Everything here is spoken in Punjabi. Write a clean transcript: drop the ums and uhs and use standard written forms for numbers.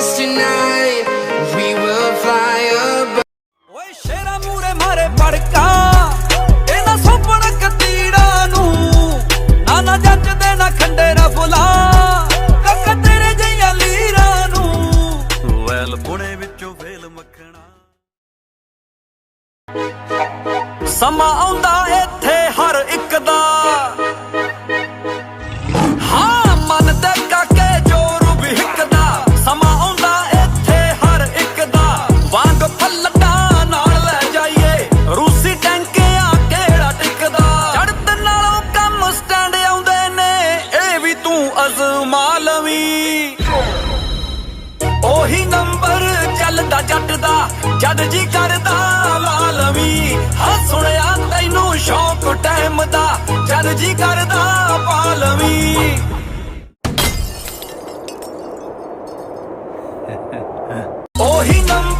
dance tonight. We will fly above. ਓਏ ਸ਼ੇਰਾ ਮੂਰੇ ਮਾਰੇ ਪੜਕਾ ਇਹਨਾਂ ਸੋਪਣ ਕਤੀੜਾ ਨੂੰ ਨਾ ਜੱਜਦੇ ਨਾ ਖੰਡੇਰਾ ਫੁਲਾ ਕੱਕ ਤੇਰੇ ਜਿਹੀਆਂ ਲੀਰਾਂ ਨੂੰ ਵੈਲ ਪੁਣੇ ਵਿੱਚੋਂ ਵੇਲ ਮੱਖਣਾ ਸਮਾਂ ਆਉਂਦਾ ਇੱਥੇ ਹਰ ਇੱਕ ਦਾ ਹਾਂ ਮਨ ਦੇ ਕਾਕੇ ਜੋਰ ਵੀ ਹਿੱਕਦਾ ਸਮਾਂ ਆਉਂਦਾ ਇੱਥੇ ਹਰ ਇੱਕ ਦਾ ਵਾਂਗ ਫੱਲਟਾ ਨਾਲ ਲੈ ਜਾਈਏ ਰੂਸੀ ਟੈਂਕਿਆਂ ਕਿਹੜਾ ਟਿਕਦਾ ਚੜ੍ਹਤ ਨਾਲੋਂ ਕੰਮ ਸਟੈਂਡ ਆਉਂਦੇ ਨੇ ਇਹ ਵੀ ਤੂੰ ਅਜ਼ਮਾ ਲਵੀਂ ਉਹੀ ਨੰਬਰ ਚੱਲਦਾ ਜੱਟ ਦਾ ਜਦ ਜੀ ਕਰਦਾ ਲਾ ਲਵੀਂ ਹਾਂ ਸੁਣਿਆ ਤੈਨੂੰ ਸ਼ੌਕ ਟਾਈਮ ਦਾ ਜਦ ਜੀ ਕਰਦਾ ਪਾ ਲਵੀਂ ਉਹੀ ਨੰਬਰ